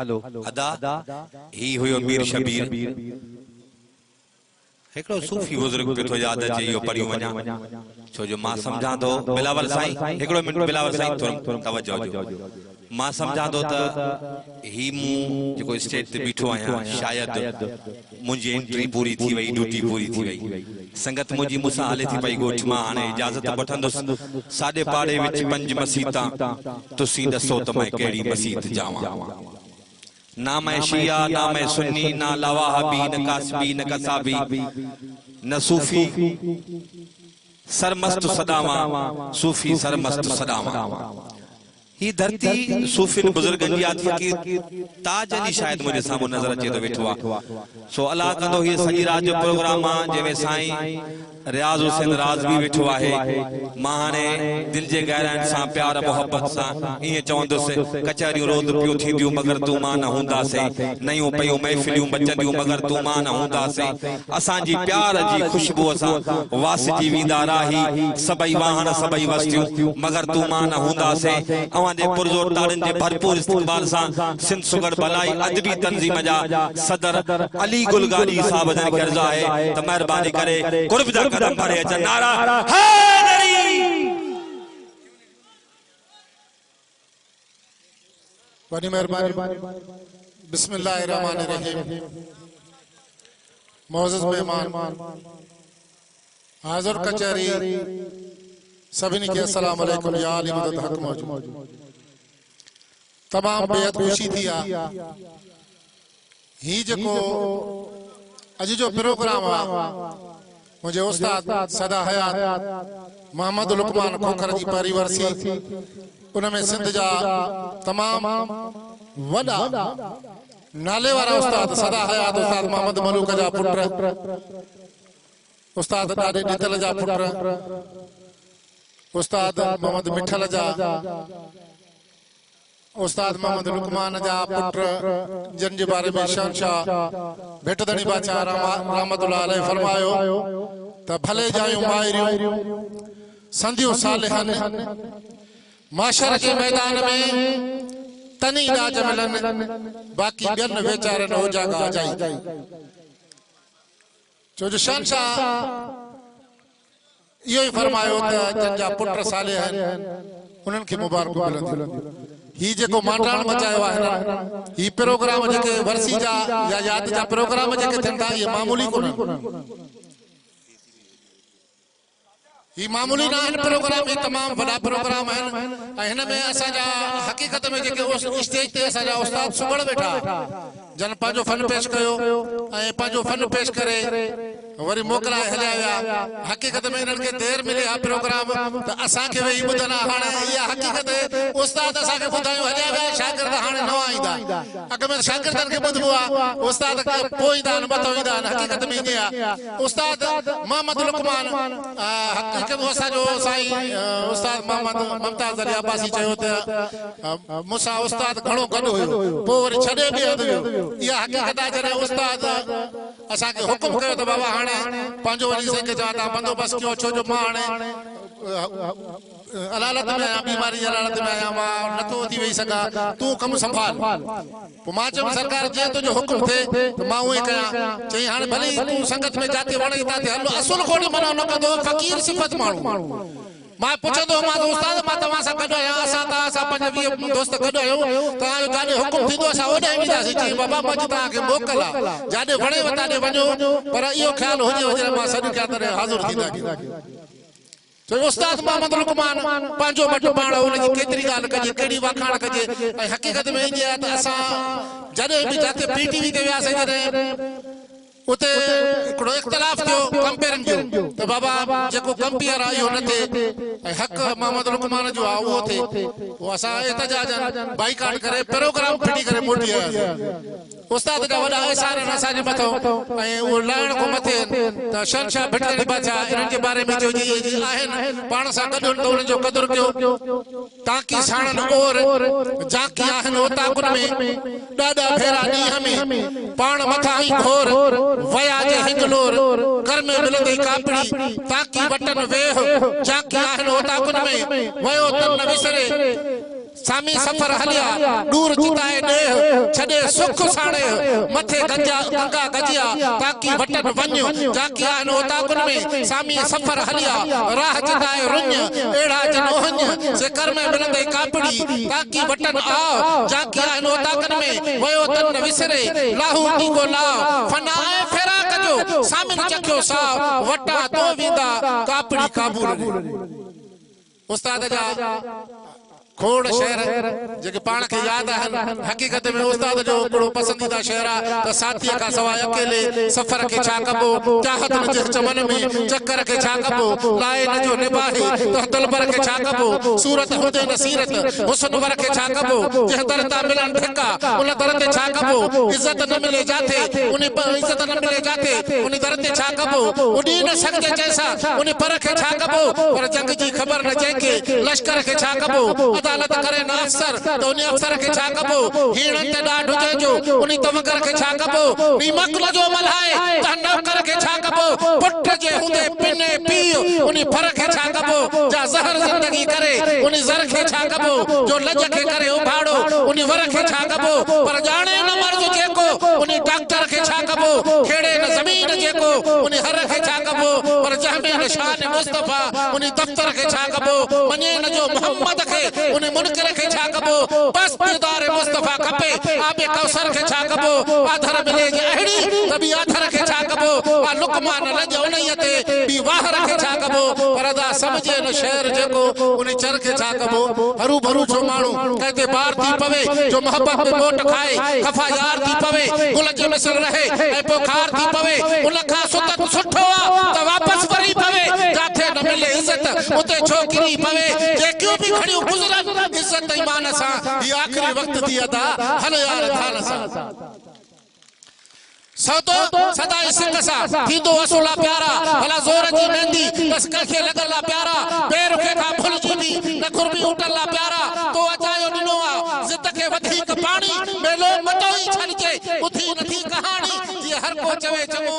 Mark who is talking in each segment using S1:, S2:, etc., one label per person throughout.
S1: अदा ही हुयो मीर शबीर एकड़ो सूफी बुजुर्ग पे तो याद अचे यो पढ़ियो वञा छो जो मां समझा तो बिलावल साईं एकड़ो मिनट बिलावल साईं थोरो तवज्जो जो मां समझा तो त ही मु जो स्टेज ते बीठो आया शायद मुझे एंट्री पूरी थी वई ड्यूटी पूरी थी वई संगत मुझी मुसा हाले थी पई गोठ मां हाने इजाजत वठंदुस साडे पाड़े विच पंज मसीता तुसी दसो त मैं केड़ी मसीत जावां ना मैं शिया ना मैं सुन्नी ना लवाहबी न कासबी न कसाबी न सूफी सरमस्त सदावा सूफी सरमस्त सदावा ही धरती सूफी बुजुर्गन जी आदि फकीर ताज अली शायद मुझे सामू नजर अचे तो वेठो आ सो अल्लाह कंदो ही सजी रात जो प्रोग्राम आ जेमे साईं रियाज हुसैन राज भी वेठो आहे माने दिल जे गहराइन सा प्यार मोहब्बत सा ये चवंदुस कचहरियों रोज पियो थींदियूं मगर तू मां न हुंदासे नयूं पयूं महफिलियूं बचंदियूं मगर तू मां न हुंदासे असां जी प्यार जी खुशबू सा वासजी वींदा राही सबई वाहन सबई वस्तियूं मगर तू मां न हुंदासे अवां जे पुरजोर ताड़न जे भरपूर इस्तकबाल सा सिंध सुगढ़ भलाई अदबी तंजीम जा सदर अली गुलगारी साहब जन कर्जा है त मेहरबानी करे कुर्ब जा कदम भरे अच नारा हैदरी
S2: बड़ी मेहरबानी बिस्मिल्लाहिर्रहमानिर्रहीम मोअज़्ज़ज़ मेहमान हाज़िर कचहरी सभी के अस्सलाम वालेकुम या अली मदद हक मौजूद तमाम बेहद खुशी थी ही जको अज जो प्रोग्राम आ मुझे उस्ताद सदा हयात मोहम्मद लुकमान खोखर जी परिवर्सी उनमें सिंध जा तमाम वडा नाले वाला उस्ताद सदा हयात उस्ताद मोहम्मद मलूक जा पुत्र उस्ताद ॾाढे ॾितल जा पुत्र उस्ताद मोहम्मद मिठल जा उस्ताद मोहम्मद लुकमान जा पुत्र जन जे बारे में शहंशाह भेटदणी बादशाह रहमतुल्लाह अलैह फरमायो त भले जायूं माहिरियूं संधियूं सालिहन माशर के मैदान में तनी नाज मिलन बाकी ॿियनि वेचारनि हो जागा जाई छो जो शहंशाह यो ही फरमायो त जन जा पुत्र साले आहिनि उन्हनि खे मुबारक मिलंदी ही जेको मांडाण मचायो आहे ही प्रोग्राम जेके वर्सी जा या याद जा प्रोग्राम जेके थियनि था ये मामूली कोन्हनि ही मामूली ना आहिनि प्रोग्राम ही तमाम वॾा प्रोग्राम आहिनि ऐं हिन में असांजा हक़ीक़त में जेके स्टेज ते असांजा उस्ताद सुबड़ वेठा जन पंहिंजो फन पेश कयो ऐं पंहिंजो फन पेश करे वरी मोकलाए हलिया विया हक़ीक़त में इन्हनि खे देर मिले हा प्रोग्राम त असांखे वेही ॿुधंदा हाणे इहा हक़ीक़त उस्ताद असांखे ॿुधायूं हलिया विया शागिर्द हाणे न ईंदा अॻ में शागिर्दनि खे ॿुधबो आहे उस्ताद पोइ ईंदा आहिनि मथां ईंदा आहिनि हक़ीक़त में ईअं आहे उस्ताद मोहम्मद लुकमान हिकु असांजो साईं उस्ताद मोहम्मद मुमताज़ अली अब्बासी चयो त मूंसां उस्ताद घणो गॾु हुयो पोइ वरी छॾे बि हंधि वियो इहा हक़ीक़त आहे जॾहिं उस्ताद असांखे हुकुम कयो त बाबा हाणे पंहिंजो वरी साईं खे चवां था बंदोबस्त कयो छो जो मां हाणे अलालत में आहियां बीमारी अलालत में आहियां मां नथो थी वेही सघां तूं कमु संभाल पोइ मां चयुमि सरकार जीअं तुंहिंजो हुकुम थिए त मां उहे कयां चई हाणे भले तूं संगत में जाते वणे था हलो असुल कोन मना न कंदो फ़क़ीर सिफ़त माण्हू मां पुछंदो मां त उस्ताद मां तव्हां सां गॾु आहियां असां पंज वीह दोस्त गॾु आहियूं तव्हांजो जाॾे हुकुम थींदो असां होॾे वेंदासीं चई बाबा मां तव्हांखे मोकल आहे जाॾे वणेव ताॾे वञो पर इहो ख़्यालु हुजे जॾहिं मां सॾु कयां तॾहिं हाज़िर थींदा तो उस्ताद मोहम्मद लुकमान पंहिंजो मटो पाण उनजी केतिरी ॻाल्हि कजे कहिड़ी वाखाण कजे ऐं हक़ीक़त में ईअं आहे त असां जॾहिं बि जिते PTV ते वियासीं जॾहिं उते हिकिड़ो इख़्तिलाफ़ थियो कंपेयरिंग जो त बाबा जेको कंपेयर आहे इहो न थिए ऐं हक़ मोहम्मद लुकमान जो आहे उहो थिए पोइ असां एहतजाज बाइकाट करे प्रोग्राम फिटी करे मोटी आयासीं उस्ताद जा वॾा एहसान आहिनि असांजे मथां ऐं उहो लाहिण खां मथे त शहंशाह भेटदणी बादशाह इन्हनि जे बारे में चयो जी आहिनि पाण सां गॾु त उन्हनि जो क़दुरु कयो ताकी साणनि और जाकी आहिनि ओताकुन में ॾाढा भेरा ॾींहं में पाण मथां ई घोर वया जे हिंगलोर कर में मिलंदी कापड़ी ताकी वटन वेह जाकी आहिनि ओताकुन में वयो तन न विसरे सामी सफर हलिया दूर जिताए देह छडे सुख साणे मथे गंगा गजिया ताकि वटन वन्य जाकिया नो ताकुन में सामी सफर हलिया राह जिताए रुन्य एड़ा जनोहन्य से कर में मिलंदे कापड़ी ताकि वटन आओ जाकिया नो ताकन में वयो तन विसरे लाहू दी को लाओ फनाए फेरा कजो सामिन चखियो साव वटा तो विंदा कापड़ी काबूल उस्ताद जा खोड़ शहर जेके पाण के याद है हकीकत में उस्ताद जो बड़ो पसंदीदा शहर है तो साथी का सवाय अकेले सफर के छा कबो चाहत न जे चमन में चक्कर के छा कबो लाए न जो निभाए तो दलबर के छा कबो सूरत हुदे नसीरत हुस्न वर के छा कबो जे दरता मिलन ठेका उन दरते छा कबो इज्जत न मिले जाते उन इज्जत न मिले जाते उन दरते छा कबो उडी न सकते जैसा उन पर के छा कबो पर जंग जी खबर न जेके लश्कर के छा कबो अदालत करे ना अफसर तो उन अफसर के छा कबो हीणन ते डाढ हुजे जो उन तवकर के छा कबो नी मकल जो मल्हाए त नौकर के छा कबो पुट जे हुंदे पिने पीओ उन फर के छा कबो जा जहर जिंदगी करे उन जर के छा कबो जो लज के करे उभाड़ो उन वर के छा कबो पर जाने न मर्द जेको उन डॉक्टर के छा कबो खेड़े न जमीन जेको उन हर के छा कबो पर जहमे न शान मुस्तफा उन दफ्तर के छा कबो मने न जो मोहम्मद के उन मुनकर के छा कबो बस दीदार मुस्तफा खपे आबे कौसर के छा कबो आधर मिले अहड़ी तभी आधर के छा कबो आ लुकमान लज उनयते बी वाहर के छा कबो परदा समझे न शहर जेको उन चर के छा कबो हरू भरू जो मानू कहते बार थी पवे जो मोहब्बत में मोट खाए खफा यार थी पवे गुल जे मिसल रहे ए पोखार थी पवे उन का सुत सुठो त वापस वरी पवे जाथे न मिले इज्जत उते छोकरी पवे जे क्यों भी खड़ी गुजरन इज्जत ईमान सा ये आखिरी वक्त थी अदा हल यार थान सा सतो सदा सिंह सा थींदो असुला प्यारा भला जोर जी मेहंदी बस कखे लगला प्यारा पैर के का भूल जींदी न खुरबी उठला प्यारा तो अचायो दिनोआ जिद के वधिक पानी मेलो मटोई छलजे उठी नथी कहानी ये हर को चवे चमो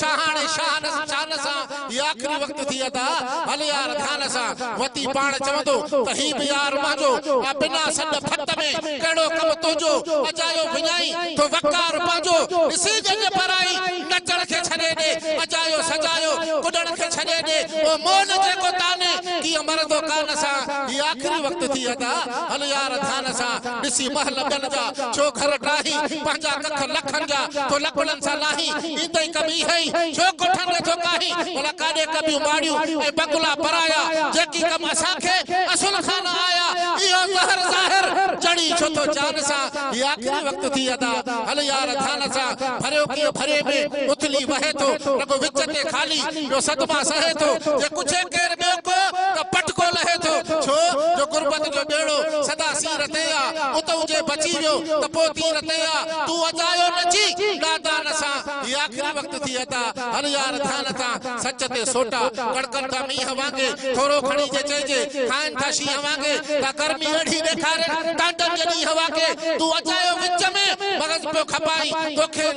S2: शाहाने शान शान सा ये आखिरी वक्त थी अदा हल यार थान सा वती पाण चवंदो तही भी यार माजो आ बिना सड फत में केड़ो कम तोजो अचायो विनाई तो वकार पाजो इसी पराई नचण के छने दे अजायो सजायो कुडण के छने दे ओ मोन जे को ताने की मरदो कान सा ये आखिरी वक्त थी अदा हल यार थान सा दिसी महल गन जा छो घर डाही पंजा कख लखन जा तो लखलन सा लाही इंदई कभी है छो कोठन तो काही बोला काडे कभी माड़ियो ए बकुला पराया जेकी कम असा के असुल खान आया यो जहर जाहिर जड़ी छो तो जान सा ये आखिरी वक्त थी अदा हल यार थान सा भरे के भरे में उथली वहे तो रगो विचते खाली जो सदमा सहे तो जे कुछे केर बे को त पटको लहे तो छो जो गुरबत जो बेड़ो सदा सीरते आ उतो जे बची वियो त पोती रते आ तू अजायो नची दादा नसा ये आखिरी वक्त थी अदा हल यार थान ता सच ते सोटा कड़कड़ ता मीह वांगे थोरो खणी जे चेजे खान था शी वांगे ता गर्मी अड़ी देखारे टांडन जनी हवा के तू अजायो विच में मगज पे खपाई तोखे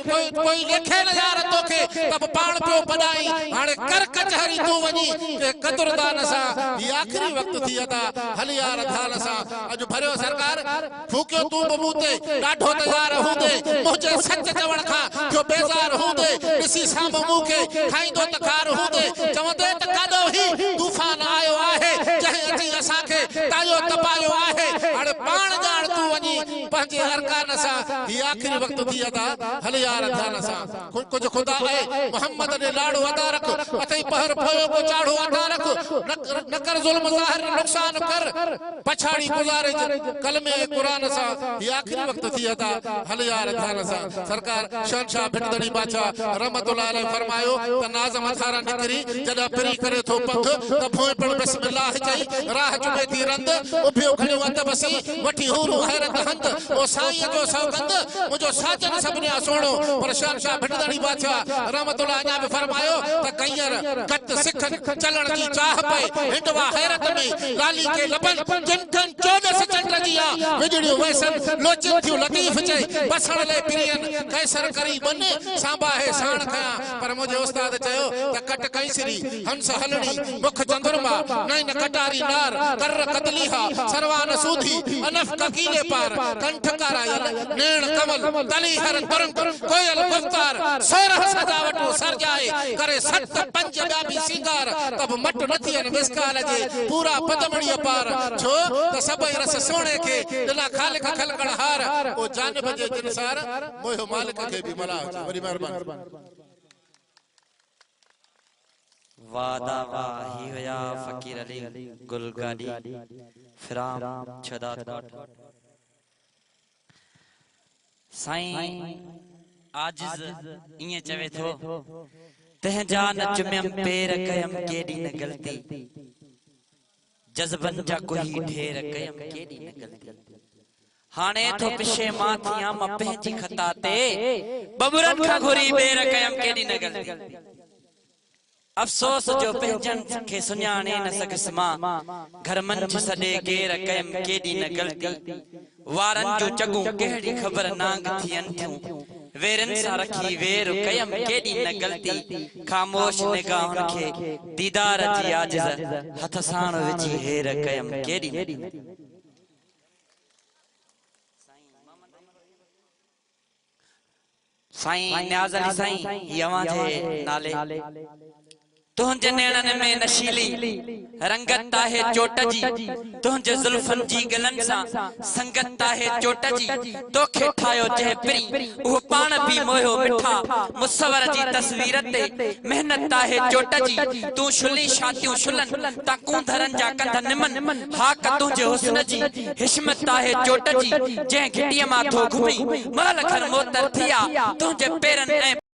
S2: कोई लेखे न यार तोखे तब पाण पियो पढ़ाई हाणे कर कचहरी तू वनी के कदरदान सा ये आखिरी वक्त थी अदा हल यार थान सा अज भरियो सरकार फूकियो तू बबूते डाढो तैयार हुंदे मुझे सच चवण खा जो बेजार हुंदे इसी साम मुंह के खाइंदो तकार हुंदे चवंदे त कादो ही तूफान आयो आहे जहे अची असा के तायो तपायो आहे हाणे पाण जान तू वनी पंजे अरकान सा ये आखिरी वक्त थी अदा हल यार थान सा कुछ खुदा है मोहम्मद ने लाड़ो अदा रख अतई पहर भयो को चाढ़ो अदा रख न कर जुल्म ज़ाहिर नुकसान कर पछाड़ी गुजारे कलमे कुरान सा ये आखिरी वक्त थी अदा हल यार थान सा सरकार शहंशाह भिटदड़ी बादशाह रहमतुल्लाह अलैह फरमायो त नाज़म अथारा निकरी जदा परी करे थो पंथ त भोए पण बिस्मिल्लाह चई राह चुके थी रंद उभियो खणियो अद बसी वठी हूर हैरत हंद ओ साईं जो सौगंद मुझो साजन सबने सोणो पर शहंशाह भिटदाणी बादशाह रहमतुल्लाह अञा भी फरमायो त कईर कत सिख चलण जी चाह पे हिंदवा हैरत में लाली के लबन जिनकन 14 चंड जिया विजड़ियो वैसन लोचिन थियो लतीफ चई बसण ले पिरियन कैसर करी बन सांबा है साण खया पर मुझे उस्ताद चयो त कट कैसरी हंस हलणी मुख चंद्रमा नैन कटारी नार कर कतलीहा सरवान सूधी अनफ ककीले पार कंठ करायल नैन कमल तली हर तरंग कोयल गुफ्तार सोरह सजावटो सरजाए करे सत पंज ब्याबी सिंगार तब मट नथियन विस्काल जे पूरा पदमणी पार छो त सबई रस सोने के दिला खालिक खलकड़ हार ओ जानब जे जिनसार मोह मालिक के भी मला वरी मेहरबान
S3: वादा वाही होया फकीर अली गुलगाड़ी फिराम छदात साईं आजिज इए चवे थो तहजा न चुम्यम पैर कयम केडी न गलती जज्बन जा कोई ढेर कयम केडी न गलती हाने थो पिछे मां थिया मां पंहिंजी खता ते बबुरन खा घुरी बेर कयम केडी न गलती अफसोस जो पंहिंजन खे सुञाणे न सघिस मां घर मंझ सॾे गेर कयम केॾी न ग़लती वारन जो चगू कहिड़ी ख़बर नांग थियन थियूं वेरन सां रखी वेर कयम केॾी न ग़लती ख़ामोश निगाहन खे दीदार जी आजिज़ हथ साण विझी हेर कयम केॾी न साईं न्याज़ अली साईं यवां जे नाले तुझे नेणन में नशीली रंगत है चोट जी तुझे जुल्फन जी गलन सा संगत है चोट जी तोखे ठायो जे पिरी वो पान भी मोयो मिठा मुसवर जी तस्वीर ते मेहनत है चोट जी तू शुली शातियों शुलन ता कूंधरन जा कंध निमन हाक तुझे हुस्न जी हिशमत है चोट जी जे घिटिया मा थो घुमी माल खर मोतर थिया तुझे पेरन